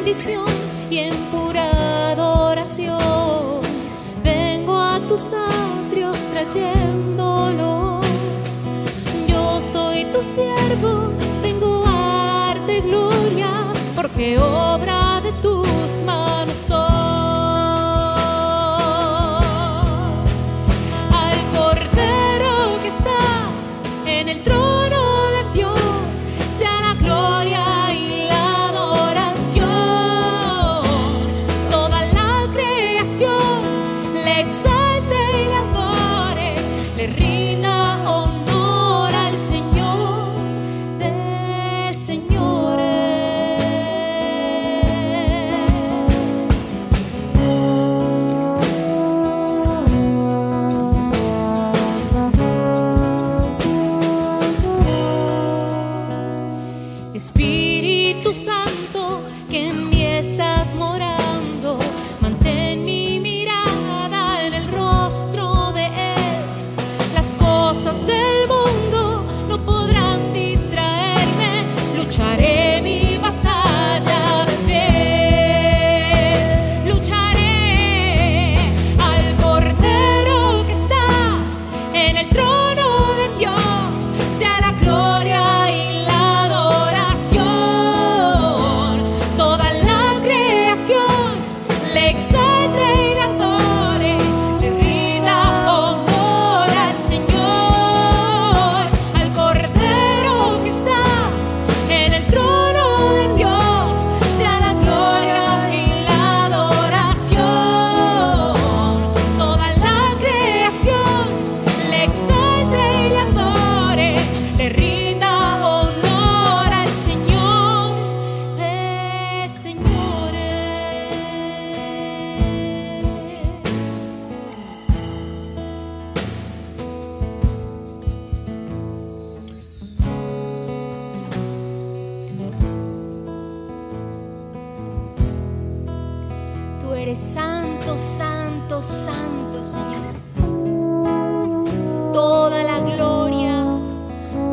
bendición y en pura adoración vengo a tus atrios trayéndolo. Yo soy tu siervo, vengo a darte gloria, porque obra de tus manos soy. Al Cordero que está en el trono de Dios sea la gloria y la adoración. Toda la creación le exalte y le adore, le rinda honor al Señor de señores. Espíritu Santo, que en mí estás morando, mantén mi mirada en el rostro de Él. Las cosas del mundo no podrán distraerme, lucharé mi batalla de fe. Lucharé al Cordero que está en el trono de Dios, sea la gloria y la adoración. Toda la creación le exalte y le adore, le rinda honor al Señor. Al Cordero que está en el trono de Dios sea la gloria y la adoración. Toda la creación le exalte y le adore, le rinda honor al Señor de señores. Tú eres santo, santo, santo, Señor. Toda la gloria,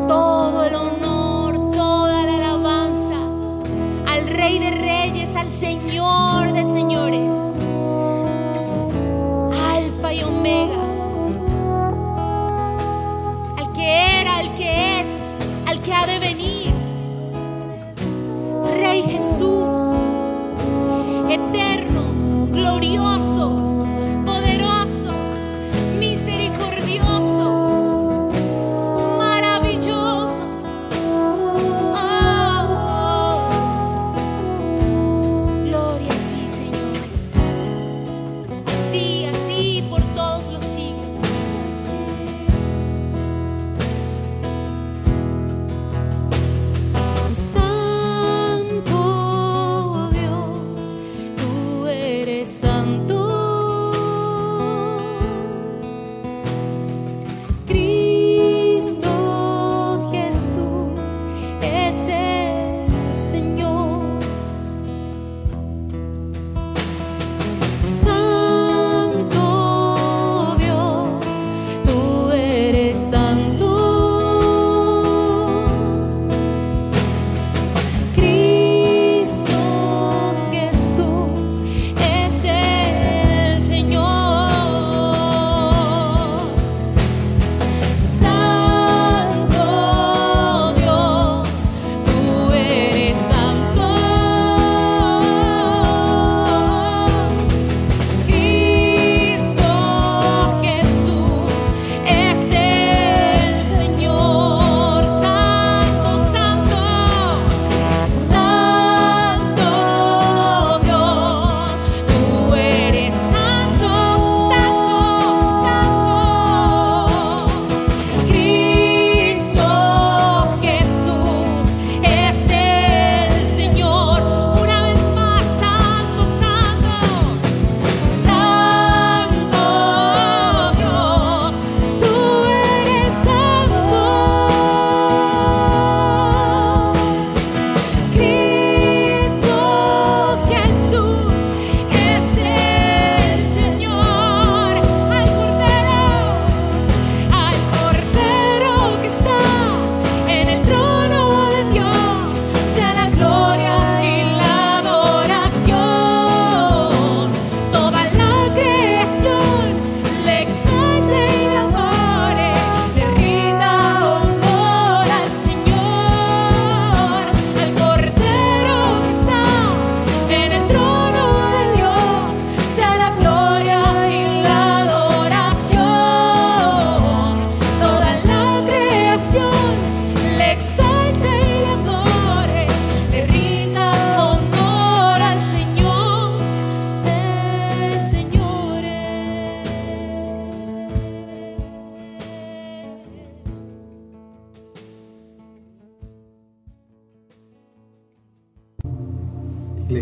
todo el honor, toda la alabanza al Rey de Reyes, al Señor de Señores, Alfa y Omega, al que era, al que es, al que ha de venir, Rey Jesús, eterno, glorioso, poderoso, misericordioso, maravilloso. Oh, gloria a ti, Señor. A ti por todos los siglos.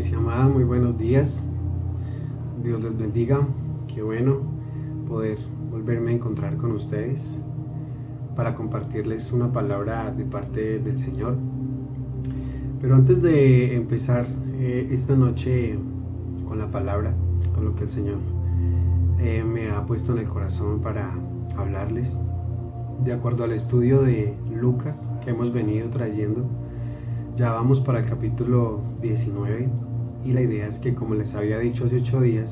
iglesia amada, muy buenos días. Dios les bendiga. Qué bueno poder volverme a encontrar con ustedes para compartirles una palabra de parte del Señor. Pero antes de empezar esta noche con la palabra, con lo que el Señor me ha puesto en el corazón para hablarles, de acuerdo al estudio de Lucas que hemos venido trayendo, ya vamos para el capítulo 19 y la idea es que, como les había dicho hace 8 días,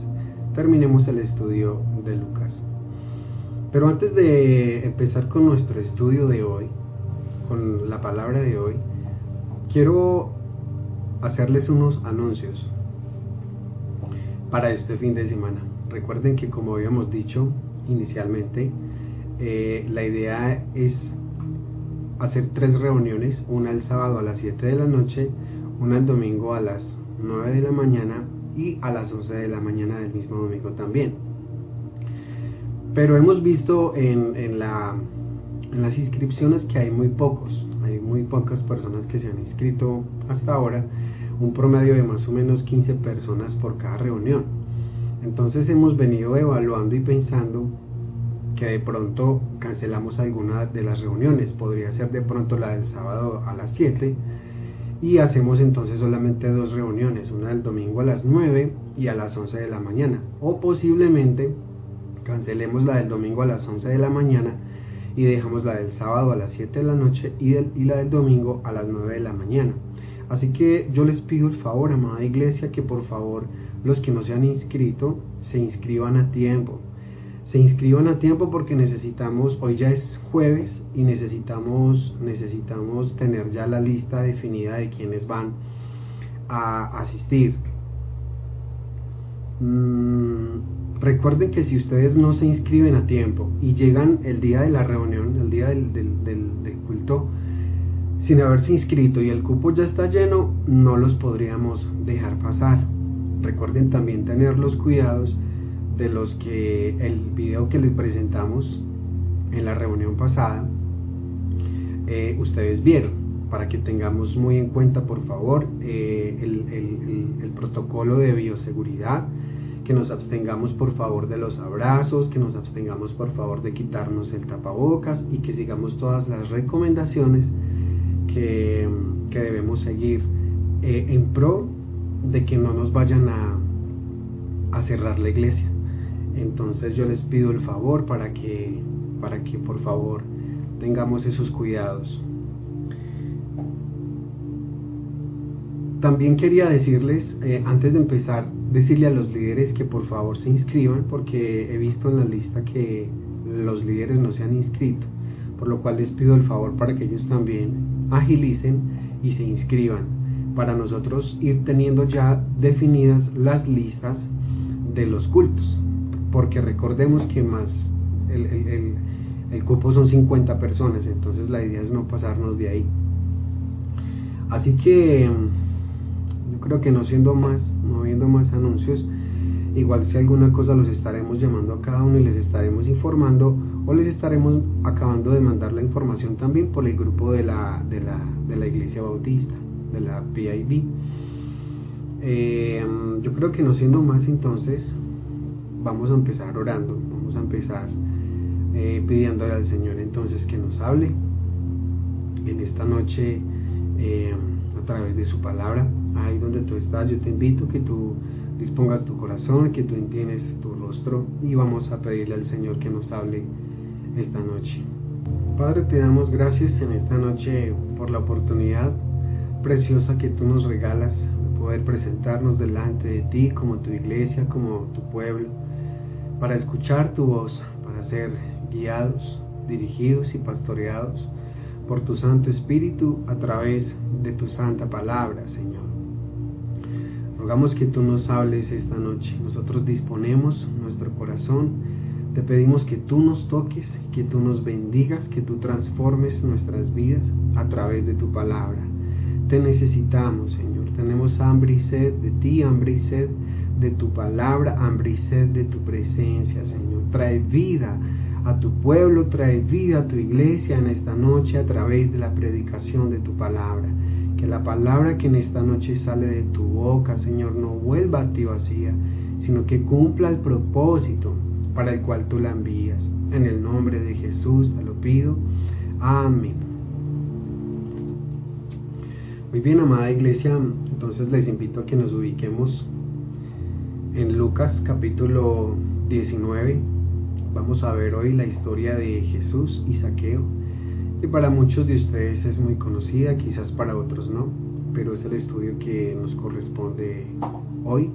terminemos el estudio de Lucas. Pero antes de empezar con nuestro estudio de hoy, con la palabra de hoy, quiero hacerles unos anuncios para este fin de semana. Recuerden que, como habíamos dicho inicialmente, la idea es hacer 3 reuniones, una el sábado a las 7 de la noche, una el domingo a las 9 de la mañana y a las 11 de la mañana del mismo domingo también. Pero hemos visto en las inscripciones que hay muy pocas personas que se han inscrito hasta ahora, un promedio de más o menos 15 personas por cada reunión. Entonces hemos venido evaluando y pensando que de pronto cancelamos alguna de las reuniones. Podría ser de pronto la del sábado a las 7 y hacemos entonces solamente 2 reuniones, una del domingo a las 9 y a las 11 de la mañana, o posiblemente cancelemos la del domingo a las 11 de la mañana y dejamos la del sábado a las 7 de la noche y la del domingo a las 9 de la mañana. Así que yo les pido el favor, amada iglesia, que por favor los que no se han inscrito se inscriban a tiempo. Se inscriban a tiempo porque necesitamos, hoy ya es jueves y necesitamos tener ya la lista definida de quienes van a asistir. Recuerden que si ustedes no se inscriben a tiempo y llegan el día de la reunión, el día del culto, sin haberse inscrito y el cupo ya está lleno, no los podríamos dejar pasar. Recuerden también tener los cuidados de los que el video que les presentamos en la reunión pasada ustedes vieron, para que tengamos muy en cuenta, por favor, el protocolo de bioseguridad, que nos abstengamos por favor de los abrazos, que nos abstengamos por favor de quitarnos el tapabocas y que sigamos todas las recomendaciones que debemos seguir en pro de que no nos vayan a cerrar la iglesia. Entonces yo les pido el favor para que por favor tengamos esos cuidados. También quería decirles, antes de empezar, decirle a los líderes que por favor se inscriban, porque he visto en la lista que los líderes no se han inscrito, por lo cual les pido el favor para que ellos también agilicen y se inscriban, para nosotros ir teniendo ya definidas las listas de los cultos, porque recordemos que más el cupo son 50 personas, entonces la idea es no pasarnos de ahí. Así que yo creo que no habiendo más anuncios, igual si alguna cosa los estaremos llamando a cada uno y les estaremos informando, o les estaremos acabando de mandar la información también por el grupo de la Iglesia Bautista, de la PIB. Yo creo que no siendo más, entonces vamos a empezar orando, vamos a empezar pidiéndole al Señor entonces que nos hable en esta noche a través de su palabra. Ahí donde tú estás, yo te invito que tú dispongas tu corazón, que tú inclines tu rostro y vamos a pedirle al Señor que nos hable esta noche. Padre, te damos gracias en esta noche por la oportunidad preciosa que tú nos regalas de poder presentarnos delante de ti como tu iglesia, como tu pueblo, para escuchar tu voz, para ser guiados, dirigidos y pastoreados por tu Santo Espíritu a través de tu santa palabra, Señor. Rogamos que tú nos hables esta noche. Nosotros disponemos nuestro corazón, te pedimos que tú nos toques, que tú nos bendigas, que tú transformes nuestras vidas a través de tu palabra. Te necesitamos, Señor. Tenemos hambre y sed de ti, hambre y sed de tu palabra, hambre y sed de tu presencia, Señor. Trae vida a tu pueblo, trae vida a tu iglesia en esta noche a través de la predicación de tu palabra. Que la palabra que en esta noche sale de tu boca, Señor, no vuelva a ti vacía, sino que cumpla el propósito para el cual tú la envías. En el nombre de Jesús te lo pido. Amén. Muy bien, amada iglesia, entonces les invito a que nos ubiquemos en Lucas capítulo 19. Vamos a ver hoy la historia de Jesús y Zaqueo, que para muchos de ustedes es muy conocida, quizás para otros no, pero es el estudio que nos corresponde hoy.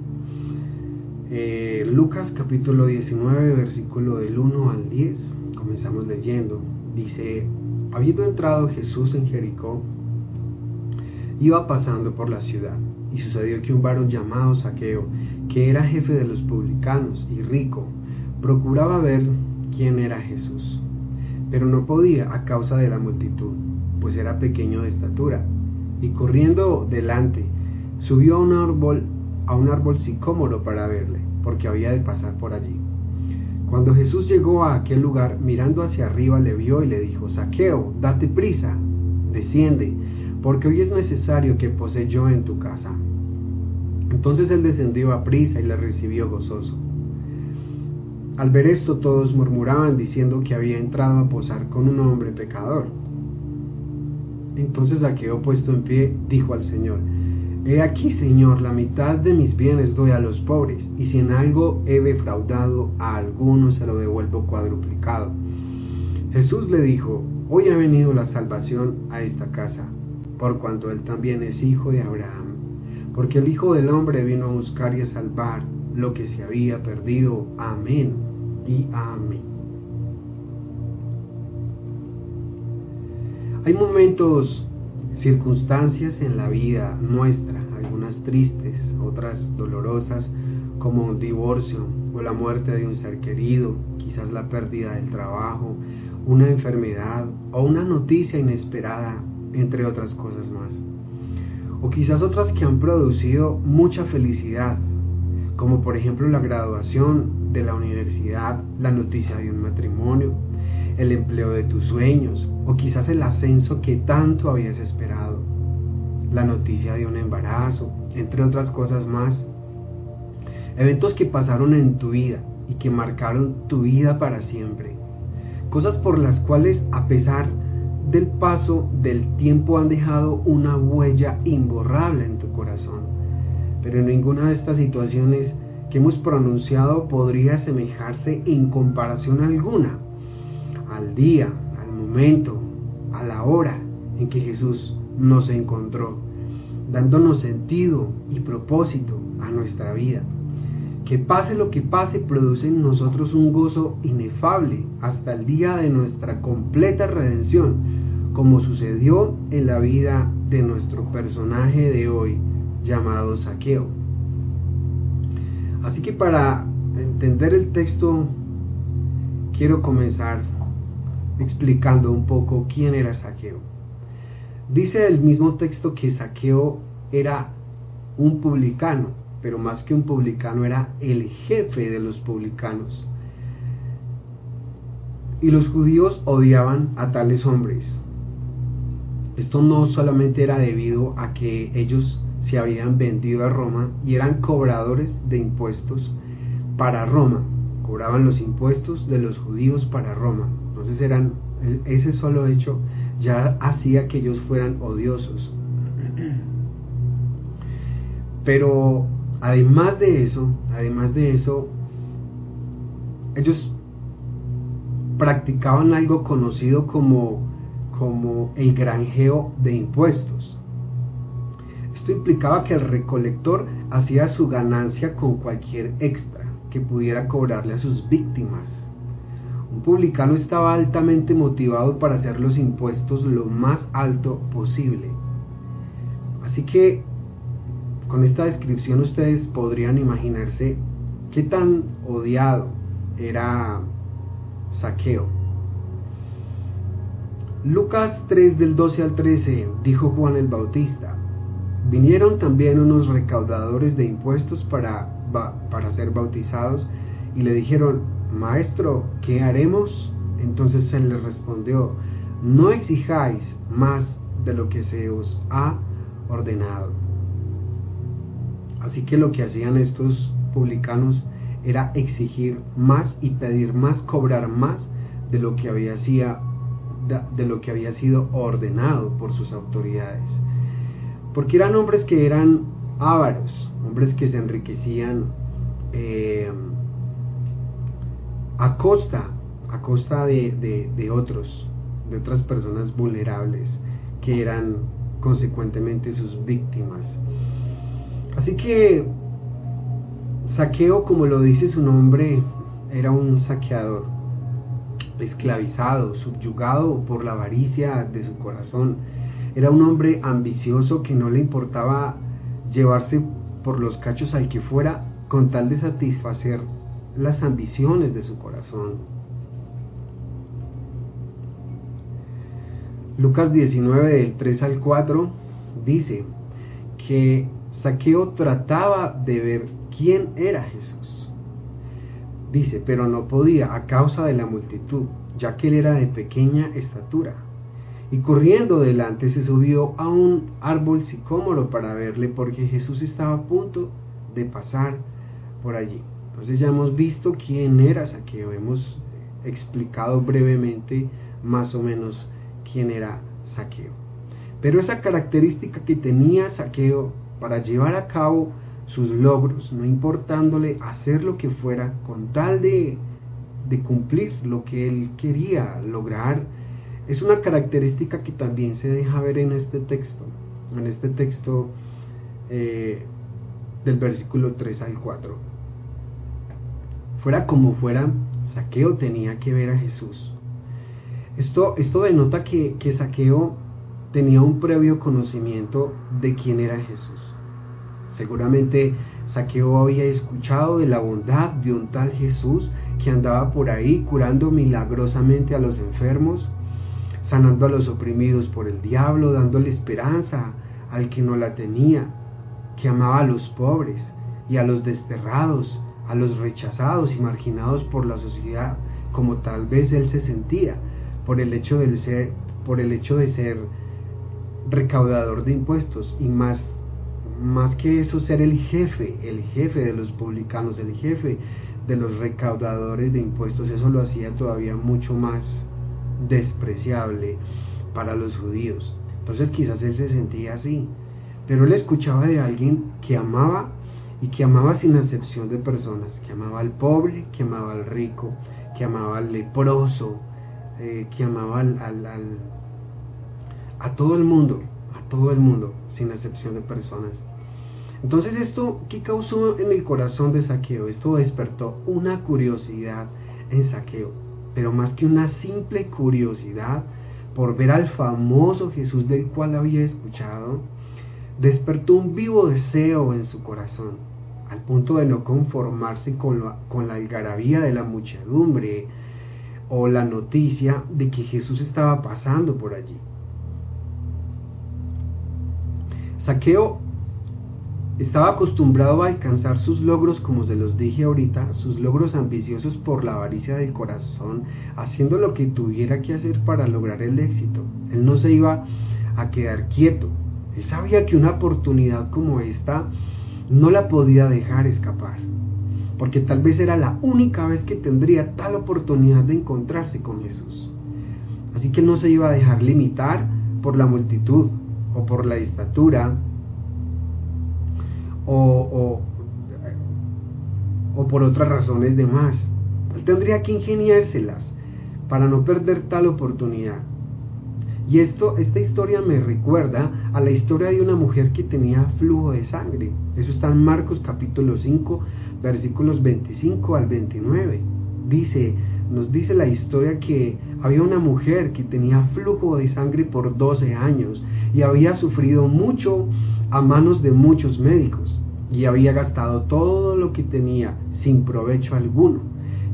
Lucas capítulo 19, versículo del 1 al 10, comenzamos leyendo. Dice: habiendo entrado Jesús en Jericó, iba pasando por la ciudad, y sucedió que un varón llamado Zaqueo, que era jefe de los publicanos y rico, procuraba ver quién era Jesús, pero no podía a causa de la multitud, pues era pequeño de estatura, y corriendo delante, subió a un árbol sicómoro para verle, porque había de pasar por allí. Cuando Jesús llegó a aquel lugar, mirando hacia arriba le vio y le dijo: Zaqueo, date prisa, desciende, porque hoy es necesario que pose yo en tu casa. Entonces él descendió a prisa y le recibió gozoso. Al ver esto, todos murmuraban, diciendo que había entrado a posar con un hombre pecador. Entonces Zaqueo, puesto en pie, dijo al Señor: He aquí, Señor, la mitad de mis bienes doy a los pobres, y si en algo he defraudado a alguno, se lo devuelvo cuadruplicado. Jesús le dijo: Hoy ha venido la salvación a esta casa, por cuanto él también es hijo de Abraham, porque el Hijo del Hombre vino a buscar y a salvar lo que se había perdido. Amén y amén. Hay momentos, circunstancias en la vida nuestra, algunas tristes, otras dolorosas, como un divorcio o la muerte de un ser querido, quizás la pérdida del trabajo, una enfermedad o una noticia inesperada, entre otras cosas más. O quizás otras que han producido mucha felicidad, como por ejemplo la graduación de la universidad, la noticia de un matrimonio, el empleo de tus sueños, o quizás el ascenso que tanto habías esperado, la noticia de un embarazo, entre otras cosas más. Eventos que pasaron en tu vida y que marcaron tu vida para siempre. Cosas por las cuales, a pesar del paso del tiempo, han dejado una huella imborrable en tu corazón. Pero ninguna de estas situaciones que hemos pronunciado podría asemejarse en comparación alguna al día, al momento, a la hora en que Jesús nos encontró, dándonos sentido y propósito a nuestra vida. Que pase lo que pase, produce en nosotros un gozo inefable hasta el día de nuestra completa redención, como sucedió en la vida de nuestro personaje de hoy, llamado Zaqueo. Así que para entender el texto, quiero comenzar explicando un poco quién era Zaqueo. Dice el mismo texto que Zaqueo era un publicano, pero más que un publicano, era el jefe de los publicanos. Y los judíos odiaban a tales hombres. Esto no solamente era debido a que ellos se habían vendido a Roma y eran cobradores de impuestos para Roma, cobraban los impuestos de los judíos para Roma. Entonces ese solo hecho ya hacía que ellos fueran odiosos. Pero además de eso, ellos practicaban algo conocido como el granjeo de impuestos. Esto implicaba que el recolector hacía su ganancia con cualquier extra que pudiera cobrarle a sus víctimas. Un publicano estaba altamente motivado para hacer los impuestos lo más alto posible. Así que con esta descripción ustedes podrían imaginarse qué tan odiado era Zaqueo. Lucas 3 del 12 al 13, dijo Juan el Bautista: vinieron también unos recaudadores de impuestos para ser bautizados y le dijeron: Maestro, ¿qué haremos? Entonces él les respondió: no exijáis más de lo que se os ha ordenado. Así que lo que hacían estos publicanos era exigir más y pedir más, cobrar más de lo que había sido ordenado por sus autoridades, porque eran hombres que eran ávaros, hombres que se enriquecían a costa de otras personas vulnerables, que eran consecuentemente sus víctimas. Así que Zaqueo, como lo dice su nombre, era un saqueador, esclavizado, subyugado por la avaricia de su corazón. Era un hombre ambicioso que no le importaba llevarse por los cachos al que fuera con tal de satisfacer las ambiciones de su corazón. Lucas 19, del 3 al 4, dice que Zaqueo trataba de ver quién era Jesús. Dice, pero no podía a causa de la multitud, ya que él era de pequeña estatura. Y corriendo delante se subió a un árbol sicómoro para verle, porque Jesús estaba a punto de pasar por allí. Entonces ya hemos visto quién era Zaqueo, hemos explicado brevemente más o menos quién era Zaqueo. Pero esa característica que tenía Zaqueo para llevar a cabo sus logros, no importándole hacer lo que fuera con tal de cumplir lo que él quería lograr, es una característica que también se deja ver en este texto del versículo 3 al 4. Fuera como fuera, Zaqueo tenía que ver a Jesús. Esto denota que Zaqueo tenía un previo conocimiento de quién era Jesús. Seguramente Zaqueo había escuchado de la bondad de un tal Jesús que andaba por ahí curando milagrosamente a los enfermos, sanando a los oprimidos por el diablo, dándole esperanza al que no la tenía, que amaba a los pobres y a los desterrados, a los rechazados y marginados por la sociedad, como tal vez él se sentía por el hecho de ser recaudador de impuestos, y más que eso, ser el jefe de los publicanos, el jefe de los recaudadores de impuestos. Eso lo hacía todavía mucho más despreciable para los judíos. Entonces quizás él se sentía así, pero él escuchaba de alguien que amaba, y que amaba sin acepción de personas, que amaba al pobre, que amaba al rico, que amaba al leproso, que amaba a todo el mundo, sin acepción de personas. Entonces, ¿esto qué causó en el corazón de Zaqueo? Esto despertó una curiosidad en Zaqueo, pero más que una simple curiosidad por ver al famoso Jesús del cual había escuchado, despertó un vivo deseo en su corazón, al punto de no conformarse con la algarabía de la muchedumbre o la noticia de que Jesús estaba pasando por allí. Zaqueo estaba acostumbrado a alcanzar sus logros, como se los dije ahorita, sus logros ambiciosos por la avaricia del corazón, haciendo lo que tuviera que hacer para lograr el éxito. Él no se iba a quedar quieto. Él sabía que una oportunidad como esta no la podía dejar escapar, porque tal vez era la única vez que tendría tal oportunidad de encontrarse con Jesús. Así que él no se iba a dejar limitar por la multitud, o por la estatura, o por otras razones de más. Él tendría que ingeniárselas para no perder tal oportunidad. Y esta historia me recuerda a la historia de una mujer que tenía flujo de sangre. Eso está en Marcos capítulo 5, versículos 25 al 29. Nos dice la historia que había una mujer que tenía flujo de sangre por 12 años y había sufrido mucho a manos de muchos médicos, y había gastado todo lo que tenía sin provecho alguno,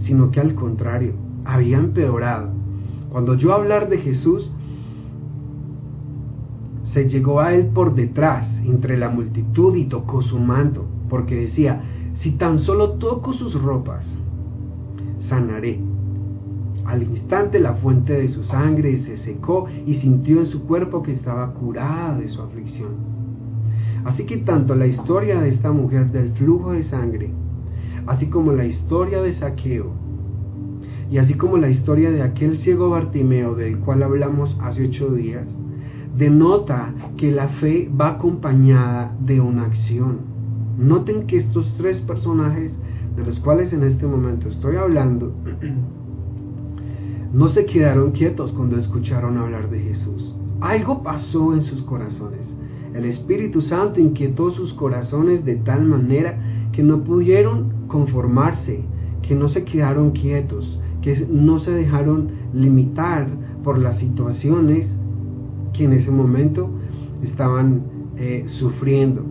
sino que al contrario, había empeorado. Cuando oyó hablar de Jesús, se llegó a él por detrás, entre la multitud, y tocó su manto, porque decía: si tan solo toco sus ropas, sanaré. Al instante la fuente de su sangre se secó y sintió en su cuerpo que estaba curada de su aflicción. Así que tanto la historia de esta mujer del flujo de sangre, así como la historia de Zaqueo, y así como la historia de aquel ciego Bartimeo del cual hablamos hace 8 días, denota que la fe va acompañada de una acción. Noten que estos 3 personajes de los cuales en este momento estoy hablando no se quedaron quietos cuando escucharon hablar de Jesús. Algo pasó en sus corazones. El Espíritu Santo inquietó sus corazones de tal manera que no pudieron conformarse, que no se quedaron quietos, que no se dejaron limitar por las situaciones que en ese momento estaban sufriendo.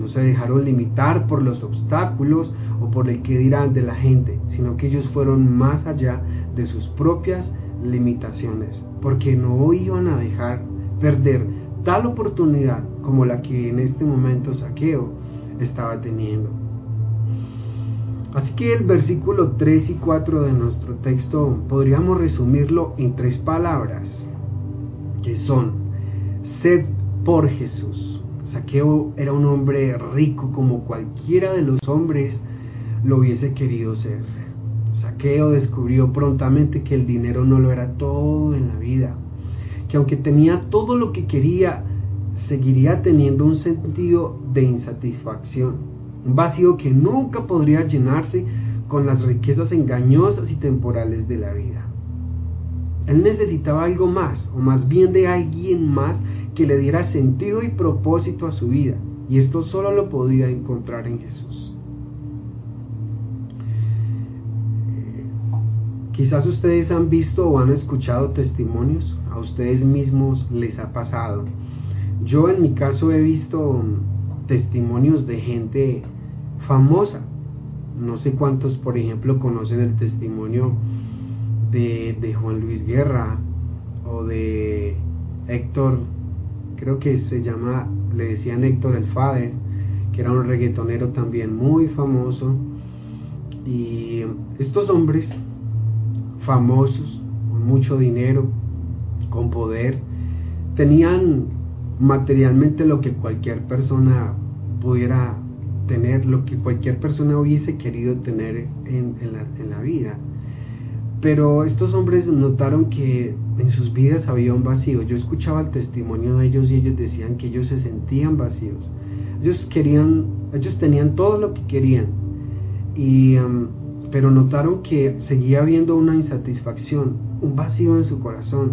No se dejaron limitar por los obstáculos o por el que dirán de la gente, sino que ellos fueron más allá de sus propias limitaciones, porque no iban a dejar perder tal oportunidad como la que en este momento Zaqueo estaba teniendo. Así que el versículo 3 y 4 de nuestro texto podríamos resumirlo en 3 palabras, que son: sed por Jesús. Zaqueo era un hombre rico como cualquiera de los hombres lo hubiese querido ser. Zaqueo descubrió prontamente que el dinero no lo era todo en la vida, que aunque tenía todo lo que quería, seguiría teniendo un sentido de insatisfacción, un vacío que nunca podría llenarse con las riquezas engañosas y temporales de la vida. Él necesitaba algo más, o más bien de alguien más que le diera sentido y propósito a su vida, y esto solo lo podía encontrar en Jesús. Quizás ustedes han visto o han escuchado testimonios, a ustedes mismos les ha pasado. Yo en mi caso he visto testimonios de gente famosa. No sé cuántos, por ejemplo, conocen el testimonio de Juan Luis Guerra o de Héctor, creo que le decían Héctor el Father, que era un reggaetonero también muy famoso. Y estos hombres famosos, con mucho dinero, con poder, tenían materialmente lo que cualquier persona pudiera tener, lo que cualquier persona hubiese querido tener en la vida. Pero estos hombres notaron que en sus vidas había un vacío. Yo escuchaba el testimonio de ellos y ellos decían que ellos se sentían vacíos. Ellos tenían todo lo que querían, pero notaron que seguía habiendo una insatisfacción, un vacío en su corazón,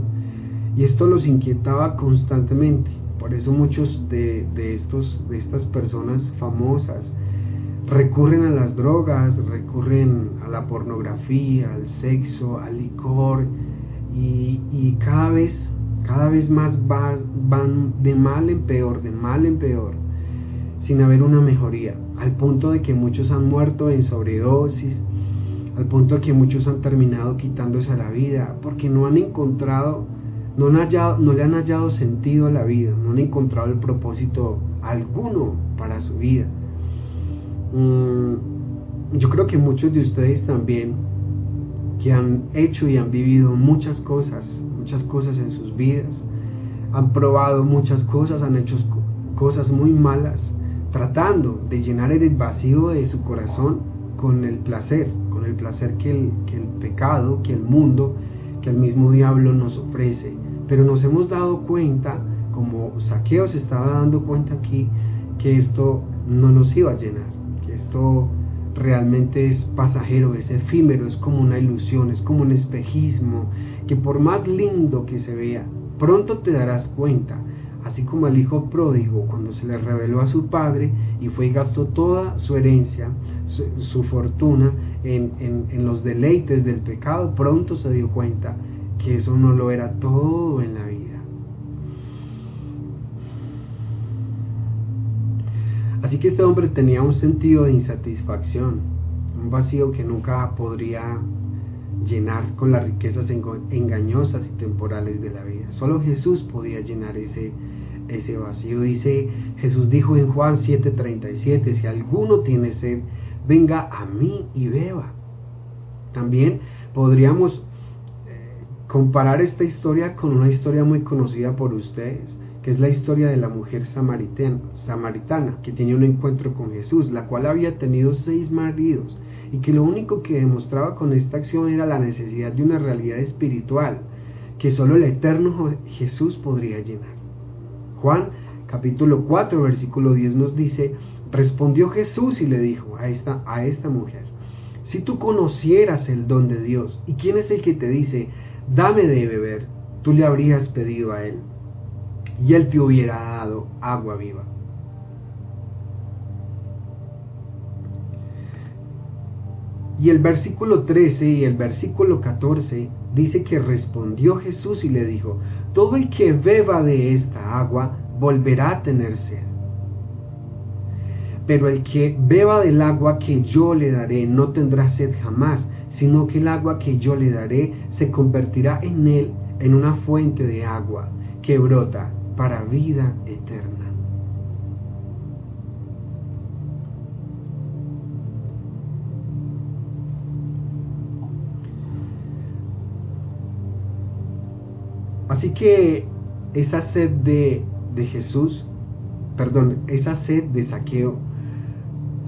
y esto los inquietaba constantemente. Por eso muchos de estas personas famosas recurren a las drogas, recurren a la pornografía, al sexo, al licor, y cada vez más van de mal en peor, sin haber una mejoría, al punto de que muchos han muerto en sobredosis, al punto de que muchos han terminado quitándose la vida, porque no le han hallado sentido a la vida, no han encontrado el propósito alguno para su vida. Yo creo que muchos de ustedes también, que han hecho y han vivido muchas cosas en sus vidas, han probado muchas cosas, han hecho cosas muy malas, tratando de llenar el vacío de su corazón con el placer que el pecado, que el mundo, que el mismo diablo nos ofrece. Pero nos hemos dado cuenta, como Zaqueo se estaba dando cuenta aquí, que esto no nos iba a llenar, que esto realmente es pasajero, es efímero, es como una ilusión, es como un espejismo, que por más lindo que se vea, pronto te darás cuenta, así como el hijo pródigo, cuando se le reveló a su padre y fue y gastó toda su herencia, su fortuna en los deleites del pecado, pronto se dio cuenta que eso no lo era todo en la vida. Así que este hombre tenía un sentido de insatisfacción, un vacío que nunca podría llenar con las riquezas engañosas y temporales de la vida. Solo Jesús podía llenar ese vacío. Jesús dijo en Juan 7:37, si alguno tiene sed, venga a mí y beba. También podríamos comparar esta historia con una historia muy conocida por ustedes, que es la historia de la mujer samaritana que tenía un encuentro con Jesús, la cual había tenido 6 maridos, y que lo único que demostraba con esta acción era la necesidad de una realidad espiritual que solo el eterno Jesús podría llenar. Juan capítulo 4 versículo 10 nos dice: respondió Jesús y le dijo a esta mujer: si tú conocieras el don de Dios y quién es el que te dice dame de beber, tú le habrías pedido a él y él te hubiera dado agua viva. Y el versículo 13 y el versículo 14 dice que respondió Jesús y le dijo: todo el que beba de esta agua volverá a tener sed, pero el que beba del agua que yo le daré no tendrá sed jamás, sino que el agua que yo le daré se convertirá en él en una fuente de agua que brota para vida eterna. Así que esa sed de Zaqueo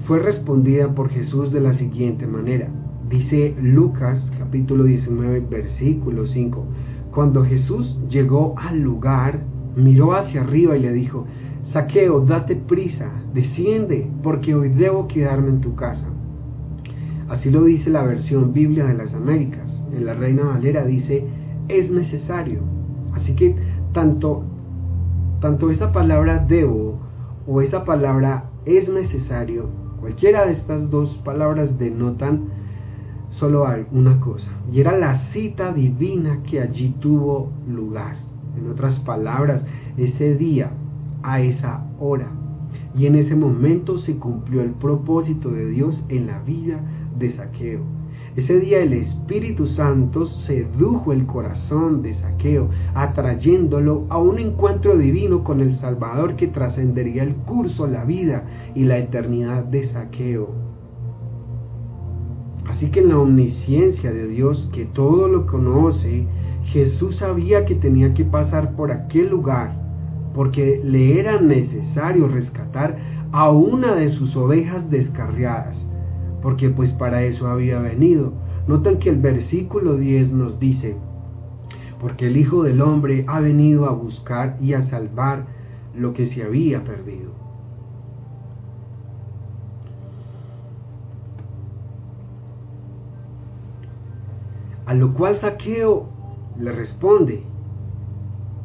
fue respondida por Jesús de la siguiente manera. Dice Lucas capítulo 19 versículo 5: cuando Jesús llegó al lugar, miró hacia arriba y le dijo: Zaqueo, date prisa, desciende, porque hoy debo quedarme en tu casa. Así lo dice la versión Biblia de las Américas. En la Reina Valera dice: es necesario. Así que tanto esa palabra debo o esa palabra es necesario, cualquiera de estas dos palabras denotan solo una cosa, y era la cita divina que allí tuvo lugar. En otras palabras, ese día, a esa hora, y en ese momento se cumplió el propósito de Dios en la vida de Zaqueo. Ese día el Espíritu Santo sedujo el corazón de Zaqueo, atrayéndolo a un encuentro divino con el Salvador que trascendería el curso, la vida y la eternidad de Zaqueo. Así que en la omnisciencia de Dios, que todo lo conoce, Jesús sabía que tenía que pasar por aquel lugar, porque le era necesario rescatar a una de sus ovejas descarriadas, porque pues para eso había venido. Notan que el versículo 10 nos dice: porque el Hijo del Hombre ha venido a buscar y a salvar lo que se había perdido. A lo cual Zaqueo le responde,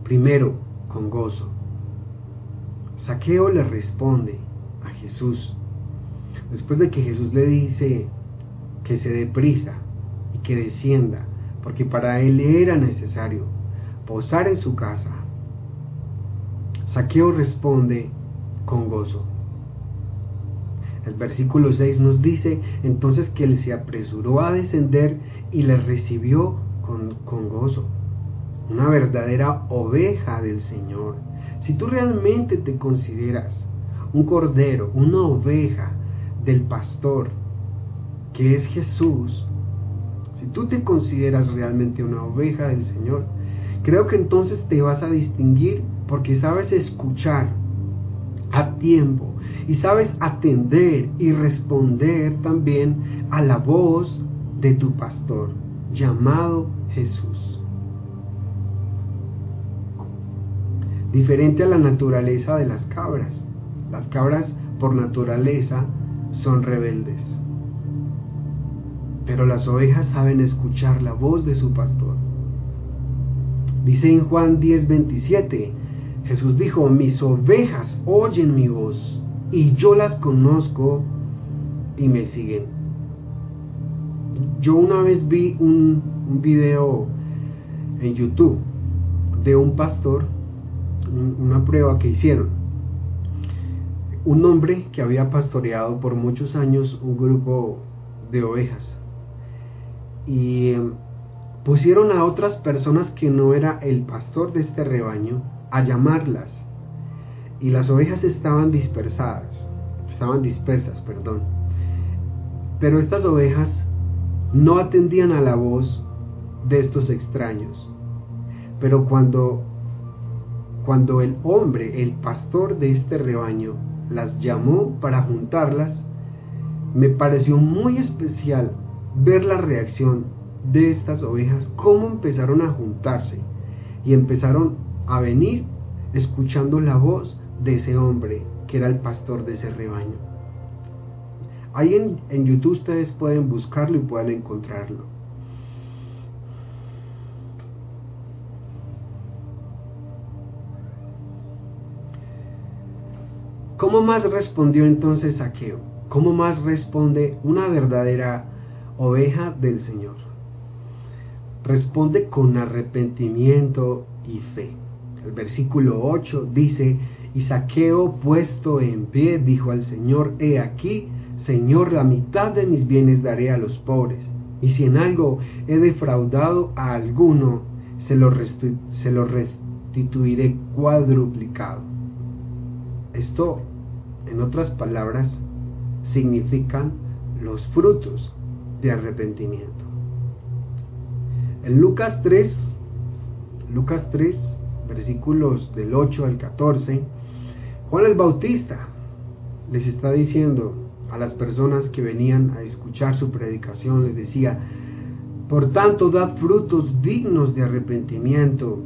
primero con gozo. Zaqueo le responde a Jesús, después de que Jesús le dice que se dé prisa y que descienda, porque para él era necesario posar en su casa. Zaqueo responde con gozo. El versículo 6 nos dice entonces que él se apresuró a descender y le recibió con gozo. Una verdadera oveja del Señor. Si tú realmente te consideras un cordero, una oveja del pastor, que es Jesús, si tú te consideras realmente una oveja del Señor, creo que entonces te vas a distinguir porque sabes escuchar a tiempo y sabes atender y responder también a la voz de tu pastor, llamado Jesús. Diferente a la naturaleza de las cabras. Las cabras por naturaleza son rebeldes, pero las ovejas saben escuchar la voz de su pastor. Dice en Juan 10:27, Jesús dijo: mis ovejas oyen mi voz y yo las conozco y me siguen. Yo una vez vi un video en YouTube de un pastor, una prueba que hicieron. Un hombre que había pastoreado por muchos años un grupo de ovejas y pusieron a otras personas que no era el pastor de este rebaño a llamarlas, y las ovejas estaban dispersas, pero estas ovejas no atendían a la voz de estos extraños. Pero cuando cuando el hombre, el pastor de este rebaño, las llamó para juntarlas, me pareció muy especial ver la reacción de estas ovejas, cómo empezaron a juntarse y empezaron a venir escuchando la voz de ese hombre que era el pastor de ese rebaño. Ahí en YouTube ustedes pueden buscarlo y pueden encontrarlo. ¿Cómo más respondió entonces Zaqueo? ¿Cómo más responde una verdadera oveja del Señor? Responde con arrepentimiento y fe. El versículo 8 dice: y Zaqueo, puesto en pie, dijo al Señor: he aquí, Señor, la mitad de mis bienes daré a los pobres, y si en algo he defraudado a alguno, se lo restituiré cuadruplicado. Esto, en otras palabras, significan los frutos de arrepentimiento. En Lucas 3, versículos del 8 al 14, Juan el Bautista les está diciendo a las personas que venían a escuchar su predicación, les decía: por tanto, dad frutos dignos de arrepentimiento,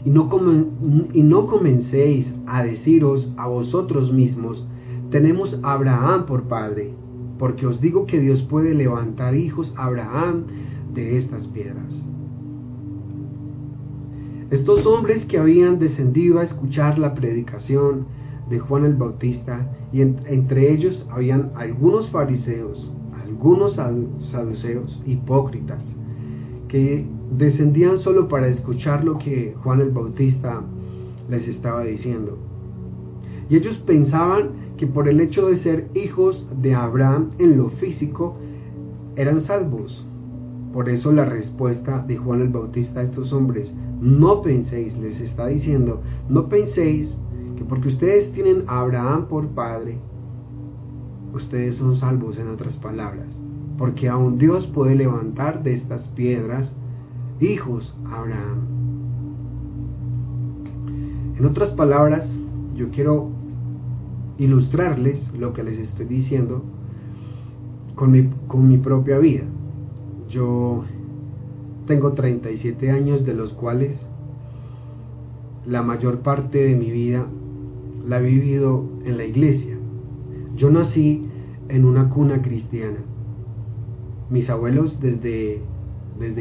y no comencéis a deciros a vosotros mismos: tenemos a Abraham por padre, porque os digo que Dios puede levantar hijos a Abraham de estas piedras. Estos hombres que habían descendido a escuchar la predicación de Juan el Bautista, y entre ellos habían algunos fariseos, algunos saduceos, hipócritas, que descendían solo para escuchar lo que Juan el Bautista les estaba diciendo. Y ellos pensaban que por el hecho de ser hijos de Abraham en lo físico, eran salvos. Por eso la respuesta de Juan el Bautista a estos hombres: no penséis, les está diciendo, no penséis que porque ustedes tienen a Abraham por padre, ustedes son salvos. En otras palabras, porque aún Dios puede levantar de estas piedras hijos a Abraham. En otras palabras, yo quiero ilustrarles lo que les estoy diciendo con mi propia vida. Yo tengo 37 años, de los cuales la mayor parte de mi vida la he vivido en la iglesia. Yo nací en una cuna cristiana. Mis abuelos desde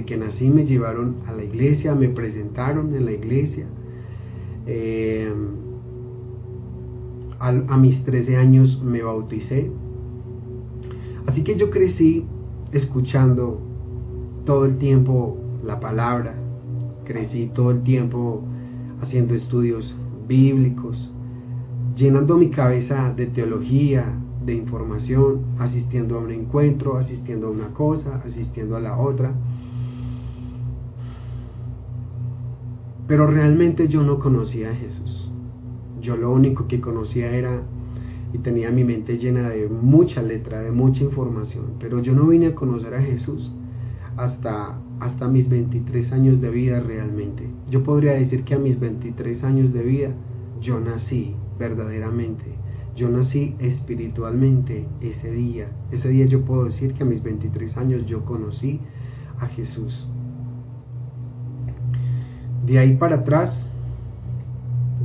que nací me llevaron a la iglesia, me presentaron en la iglesia. A mis 13 años me bauticé. Así que yo crecí escuchando todo el tiempo la palabra, crecí todo el tiempo haciendo estudios bíblicos, llenando mi cabeza de teología, de información, asistiendo a un encuentro, asistiendo a una cosa, asistiendo a la otra. Pero realmente yo no conocía a Jesús. Yo lo único que conocía era, y tenía mi mente llena de mucha letra, de mucha información, pero yo no vine a conocer a Jesús hasta mis 23 años de vida realmente. Yo podría decir que a mis 23 años de vida yo nací verdaderamente, yo nací espiritualmente ese día. Ese día yo puedo decir que a mis 23 años yo conocí a Jesús. De ahí para atrás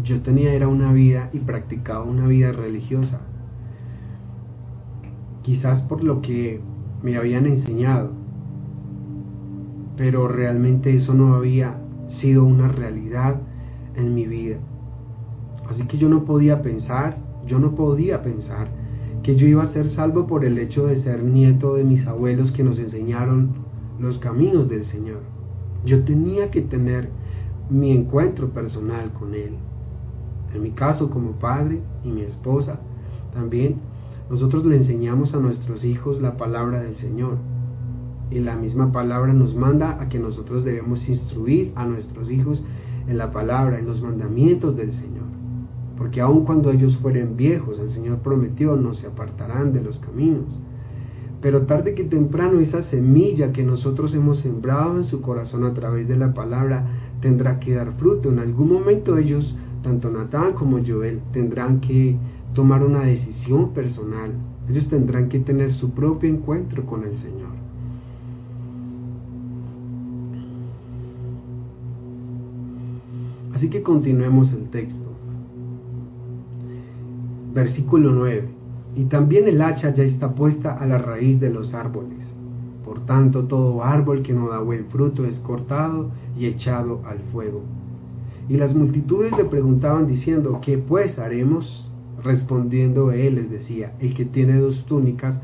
yo era una vida y practicaba una vida religiosa, quizás por lo que me habían enseñado, pero realmente eso no había sido una realidad en mi vida. Así que yo no podía pensar que yo iba a ser salvo por el hecho de ser nieto de mis abuelos que nos enseñaron los caminos del Señor. Yo tenía que tener mi encuentro personal con Él. En mi caso, como padre, y mi esposa también, nosotros le enseñamos a nuestros hijos la palabra del Señor, y la misma palabra nos manda a que nosotros debemos instruir a nuestros hijos en la palabra, en los mandamientos del Señor, porque aun cuando ellos fueren viejos, el Señor prometió, no se apartarán de los caminos. Pero tarde que temprano esa semilla que nosotros hemos sembrado en su corazón a través de la palabra tendrá que dar fruto. En algún momento ellos, tanto Natán como Joel, tendrán que tomar una decisión personal. Ellos tendrán que tener su propio encuentro con el Señor. Así que continuemos el texto. Versículo 9. Y también el hacha ya está puesta a la raíz de los árboles. Por tanto, todo árbol que no da buen fruto es cortado y echado al fuego. Y las multitudes le preguntaban diciendo, ¿qué pues haremos? Respondiendo él les decía, el que tiene 2 túnicas,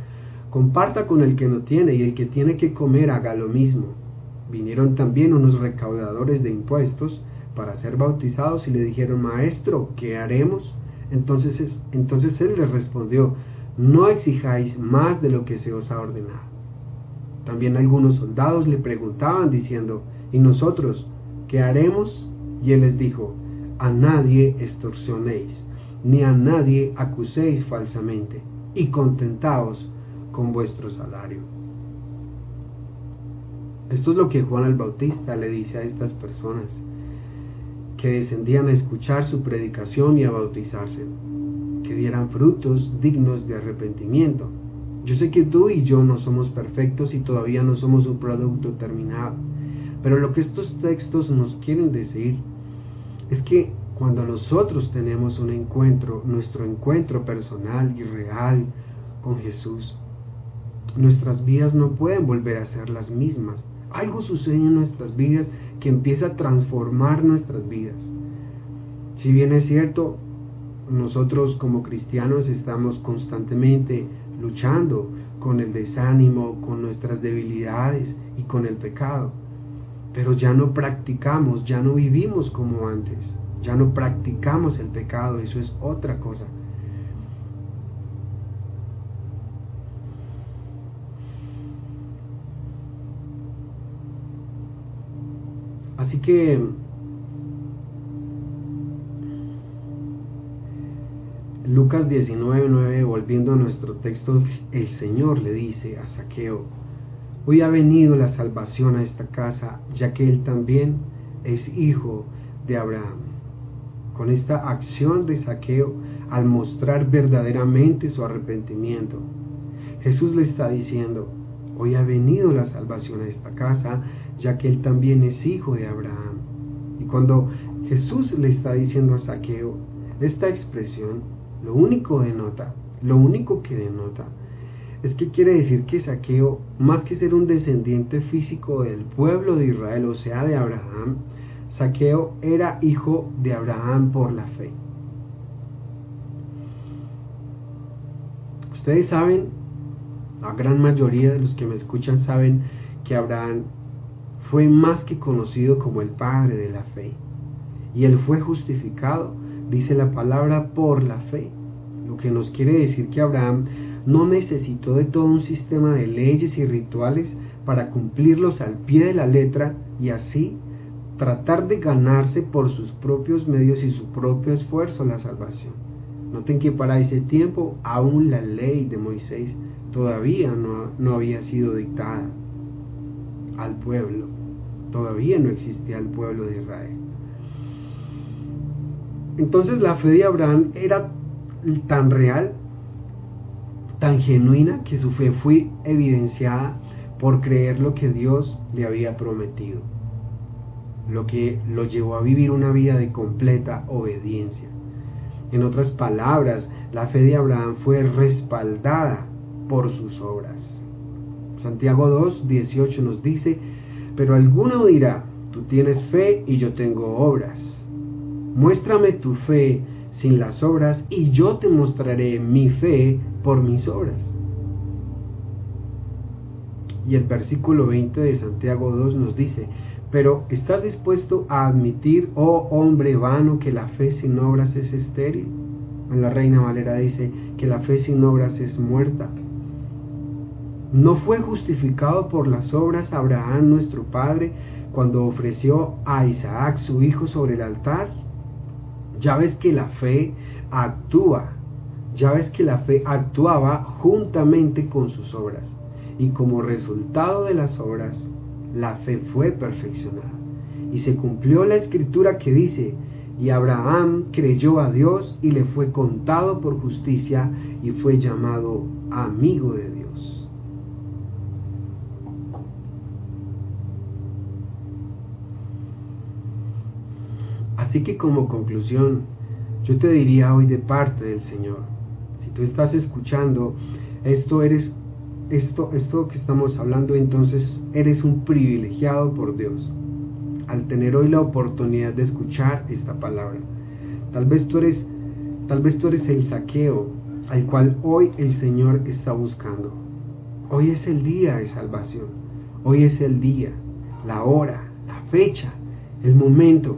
comparta con el que no tiene, y el que tiene que comer haga lo mismo. Vinieron también unos recaudadores de impuestos para ser bautizados y le dijeron, Maestro, ¿qué haremos? Entonces él les respondió, no exijáis más de lo que se os ha ordenado. También algunos soldados le preguntaban diciendo, ¿y nosotros qué haremos? Y él les dijo, a nadie extorsionéis, ni a nadie acuséis falsamente, y contentaos con vuestro salario. Esto es lo que Juan el Bautista le dice a estas personas que descendían a escuchar su predicación y a bautizarse, que dieran frutos dignos de arrepentimiento. Yo sé que tú y yo no somos perfectos y todavía no somos un producto terminado, pero lo que estos textos nos quieren decir es que cuando nosotros tenemos un encuentro, nuestro encuentro personal y real con Jesús, nuestras vidas no pueden volver a ser las mismas. Algo sucede en nuestras vidas que empieza a transformar nuestras vidas. Si bien es cierto, nosotros como cristianos estamos constantemente luchando con el desánimo, con nuestras debilidades y con el pecado, pero ya no practicamos, ya no vivimos como antes, ya no practicamos el pecado, eso es otra cosa. Así que Lucas 19:9, volviendo a nuestro texto, el Señor le dice a Zaqueo, hoy ha venido la salvación a esta casa, ya que él también es hijo de Abraham. Con esta acción de Zaqueo, al mostrar verdaderamente su arrepentimiento, Jesús le está diciendo, hoy ha venido la salvación a esta casa, ya que él también es hijo de Abraham. Y cuando Jesús le está diciendo a Zaqueo esta expresión, lo único que denota es que quiere decir que Zaqueo, más que ser un descendiente físico del pueblo de Israel, o sea, de Abraham, Zaqueo era hijo de Abraham por la fe. Ustedes saben, la gran mayoría de los que me escuchan saben que Abraham fue más que conocido como el padre de la fe. Y él fue justificado, dice la palabra, por la fe. Lo que nos quiere decir que Abraham no necesitó de todo un sistema de leyes y rituales para cumplirlos al pie de la letra y así tratar de ganarse por sus propios medios y su propio esfuerzo la salvación. Noten que para ese tiempo aún la ley de Moisés todavía no había sido dictada al pueblo, todavía no existía el pueblo de Israel. Entonces la fe de Abraham era tan real, tan genuina, que su fe fue evidenciada por creer lo que Dios le había prometido, lo que lo llevó a vivir una vida de completa obediencia. En otras palabras, la fe de Abraham fue respaldada por sus obras. Santiago 2:18 nos dice, pero alguno dirá, tú tienes fe y yo tengo obras. Muéstrame tu fe sin las obras y yo te mostraré mi fe por mis obras. Y el versículo 20 de Santiago 2 nos dice, pero ¿estás dispuesto a admitir, oh hombre vano, que la fe sin obras es estéril? En la Reina Valera dice que la fe sin obras es muerta. ¿No fue justificado por las obras Abraham nuestro padre cuando ofreció a Isaac su hijo sobre el altar? Ya ves que la fe actuaba juntamente con sus obras, y como resultado de las obras, la fe fue perfeccionada. Y se cumplió la escritura que dice: y Abraham creyó a Dios y le fue contado por justicia y fue llamado amigo de Dios. Así que como conclusión, yo te diría hoy de parte del Señor, si tú estás escuchando esto que estamos hablando, entonces eres un privilegiado por Dios al tener hoy la oportunidad de escuchar esta palabra. Tal vez tú eres el Zaqueo al cual hoy el Señor está buscando. Hoy es el día de salvación. Hoy es el día, la hora, la fecha, el momento,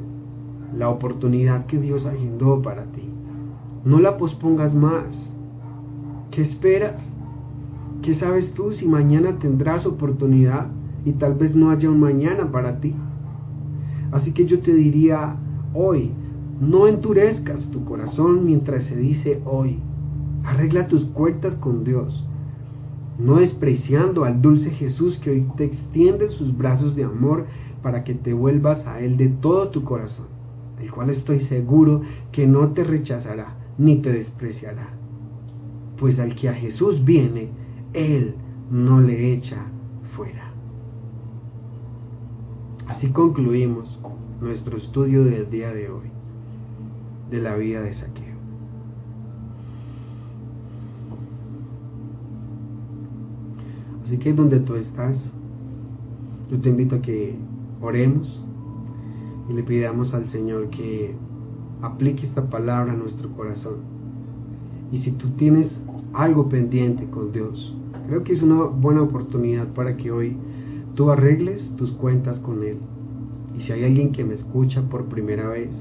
la oportunidad que Dios agendó para ti. No la pospongas más. ¿Qué esperas? ¿Qué sabes tú si mañana tendrás oportunidad y tal vez no haya un mañana para ti? Así que yo te diría hoy, no endurezcas tu corazón mientras se dice hoy. Arregla tus cuentas con Dios, no despreciando al dulce Jesús que hoy te extiende sus brazos de amor para que te vuelvas a Él de todo tu corazón, el cual estoy seguro que no te rechazará ni te despreciará. Pues al que a Jesús viene, Él no le echa fuera. Así concluimos nuestro estudio del día de hoy, de la vida de Zaqueo. Así que donde tú estás, yo te invito a que oremos y le pidamos al Señor que aplique esta palabra a nuestro corazón. Y si tú tienes algo pendiente con Dios, creo que es una buena oportunidad para que hoy tú arregles tus cuentas con Él. Y si hay alguien que me escucha por primera vez,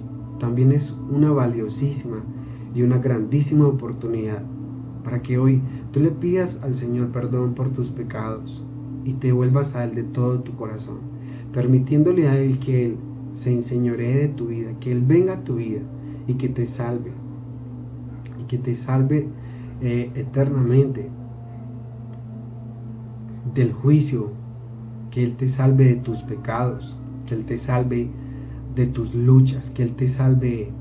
también es una valiosísima y una grandísima oportunidad para que hoy tú le pidas al Señor perdón por tus pecados y te vuelvas a Él de todo tu corazón, permitiéndole a Él que Él se enseñoree de tu vida, que Él venga a tu vida y que te salve, eternamente del juicio, que Él te salve de tus pecados, que Él te salve de tus luchas, que Él te salve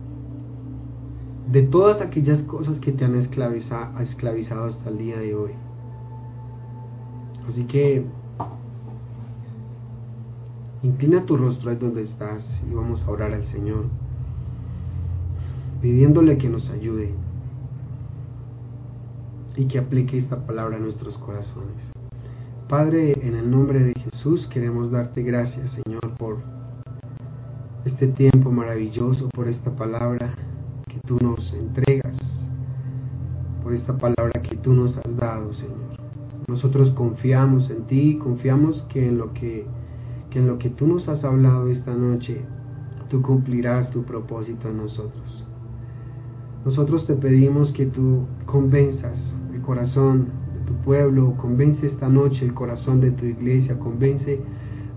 de todas aquellas cosas que te han esclavizado hasta el día de hoy. Así que inclina tu rostro ahí donde estás y vamos a orar al Señor, pidiéndole que nos ayude y que aplique esta palabra a nuestros corazones. Padre, en el nombre de Jesús queremos darte gracias, Señor, por este tiempo maravilloso, por esta palabra que tú nos entregas, por esta palabra que tú nos has dado, Señor. Nosotros confiamos en ti, confiamos que en lo que tú nos has hablado esta noche, tú cumplirás tu propósito en nosotros. Nosotros te pedimos que tú convenzas el corazón de tu pueblo, convence esta noche el corazón de tu iglesia, convence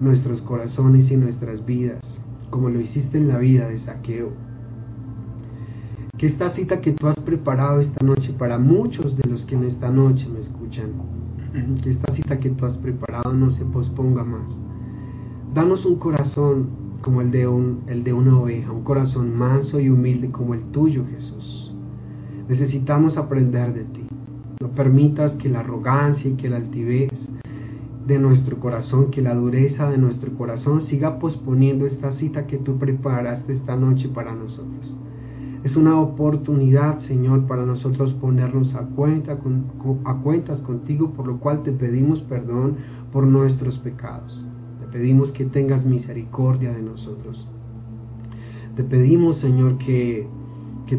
nuestros corazones y nuestras vidas, como lo hiciste en la vida de Zaqueo. Que esta cita que tú has preparado esta noche para muchos de los que en esta noche me escuchan, que esta cita que tú has preparado no se posponga más. Danos un corazón como el de una oveja, un corazón manso y humilde como el tuyo, Jesús. Necesitamos aprender de ti. No permitas que la arrogancia y que la altivez de nuestro corazón, que la dureza de nuestro corazón siga posponiendo esta cita que tú preparaste esta noche para nosotros. Es una oportunidad, Señor, para nosotros ponernos a cuentas contigo, por lo cual te pedimos perdón por nuestros pecados. Te pedimos que tengas misericordia de nosotros. Te pedimos, Señor, que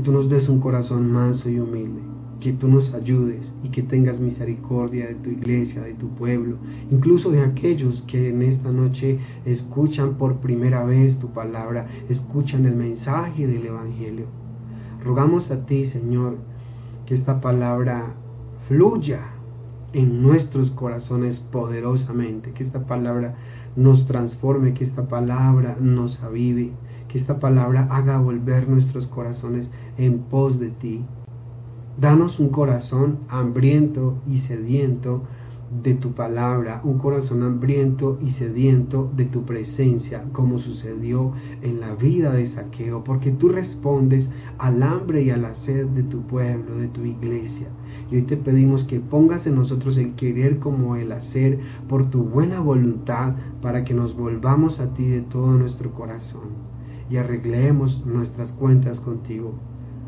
tú nos des un corazón manso y humilde, que tú nos ayudes y que tengas misericordia de tu iglesia, de tu pueblo, incluso de aquellos que en esta noche escuchan por primera vez tu palabra, escuchan el mensaje del Evangelio. Rogamos a ti, Señor, que esta palabra fluya en nuestros corazones poderosamente, que esta palabra nos transforme, que esta palabra nos avive, que esta palabra haga volver nuestros corazones en pos de ti. Danos un corazón hambriento y sediento de tu palabra, un corazón hambriento y sediento de tu presencia, como sucedió en la vida de Zaqueo, porque tú respondes al hambre y a la sed de tu pueblo, de tu iglesia. Y hoy te pedimos que pongas en nosotros el querer como el hacer, por tu buena voluntad, para que nos volvamos a ti de todo nuestro corazón y arreglemos nuestras cuentas contigo.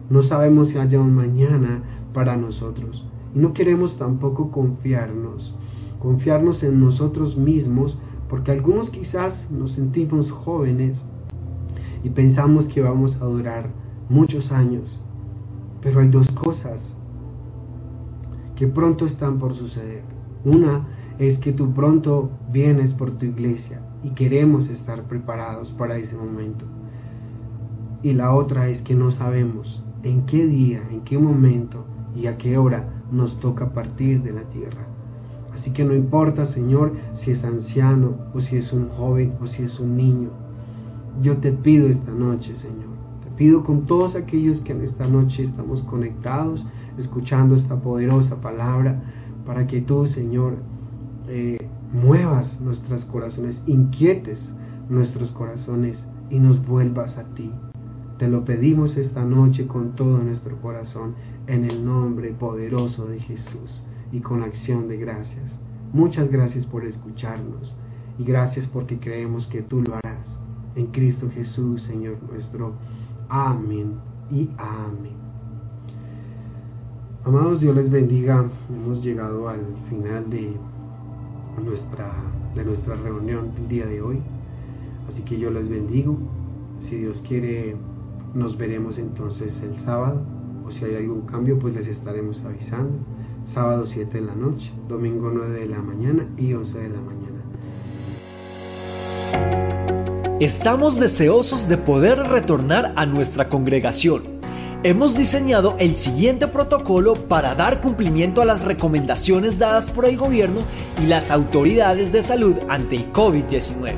No sabemos si haya un mañana para nosotros. Y no queremos tampoco confiarnos en nosotros mismos, porque algunos quizás nos sentimos jóvenes y pensamos que vamos a durar muchos años. Pero hay dos cosas que pronto están por suceder. Una es que tú pronto vienes por tu iglesia y queremos estar preparados para ese momento. Y la otra es que no sabemos en qué día, en qué momento y a qué hora nos toca partir de la tierra. Así que no importa, Señor, si es anciano o si es un joven o si es un niño. Yo te pido esta noche, Señor, te pido con todos aquellos que en esta noche estamos conectados, escuchando esta poderosa palabra, para que tú, Señor, muevas nuestros corazones, inquietes nuestros corazones y nos vuelvas a ti. Te lo pedimos esta noche con todo nuestro corazón, en el nombre poderoso de Jesús y con acción de gracias. Muchas gracias por escucharnos y gracias porque creemos que tú lo harás. En Cristo Jesús, Señor nuestro. Amén y amén. Amados, Dios les bendiga. Hemos llegado al final de nuestra reunión del día de hoy. Así que yo les bendigo. Si Dios quiere, nos veremos entonces el sábado, o si hay algún cambio pues les estaremos avisando. Sábado 7 de la noche, domingo 9 de la mañana y 11 de la mañana. Estamos deseosos de poder retornar a nuestra congregación. Hemos diseñado el siguiente protocolo para dar cumplimiento a las recomendaciones dadas por el gobierno y las autoridades de salud ante el COVID-19.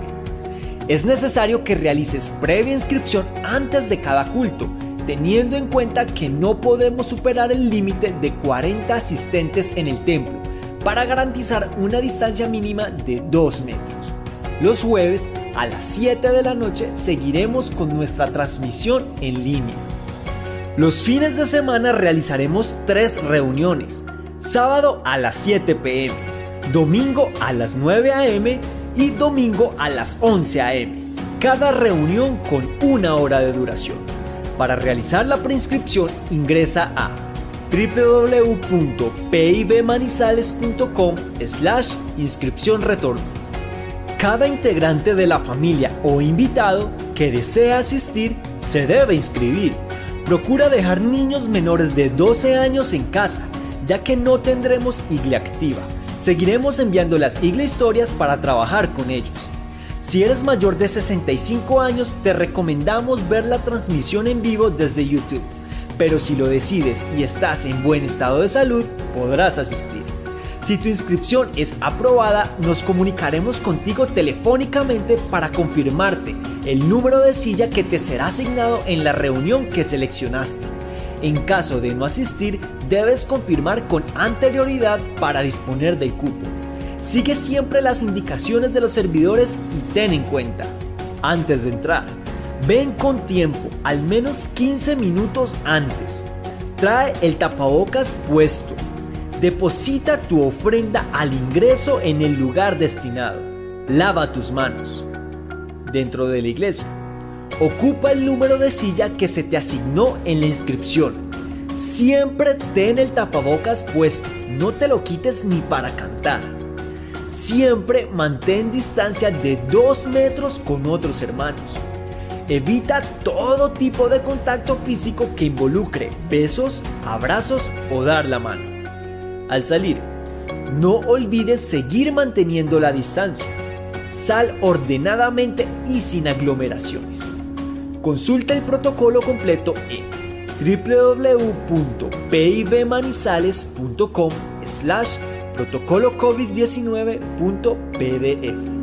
Es necesario que realices previa inscripción antes de cada culto, teniendo en cuenta que no podemos superar el límite de 40 asistentes en el templo para garantizar una distancia mínima de 2 metros. Los jueves a las 7 de la noche seguiremos con nuestra transmisión en línea. Los fines de semana realizaremos 3 reuniones: sábado a las 7 p.m., domingo a las 9 a.m. y domingo a las 11 a.m., cada reunión con 1 hora de duración. Para realizar la preinscripción ingresa a www.pibmanizales.com/inscripción retorno. Cada integrante de la familia o invitado que desea asistir se debe inscribir. Procura dejar niños menores de 12 años en casa, ya que no tendremos iglesia activa. Seguiremos enviando las iglesia historias para trabajar con ellos. Si eres mayor de 65 años, te recomendamos ver la transmisión en vivo desde YouTube. Pero si lo decides y estás en buen estado de salud, podrás asistir. Si tu inscripción es aprobada, nos comunicaremos contigo telefónicamente para confirmarte el número de silla que te será asignado en la reunión que seleccionaste. En caso de no asistir, debes confirmar con anterioridad para disponer del cupo. Sigue siempre las indicaciones de los servidores y ten en cuenta: antes de entrar, ven con tiempo, al menos 15 minutos antes. Trae el tapabocas puesto. Deposita tu ofrenda al ingreso en el lugar destinado. Lava tus manos. Dentro de la iglesia, ocupa el número de silla que se te asignó en la inscripción. Siempre ten el tapabocas puesto, no te lo quites ni para cantar. Siempre mantén distancia de 2 metros con otros hermanos. Evita todo tipo de contacto físico que involucre besos, abrazos o dar la mano. Al salir, no olvides seguir manteniendo la distancia. Sal ordenadamente y sin aglomeraciones. Consulta el protocolo completo en www.pibmanizales.com/protocolo COVID-19.pdf.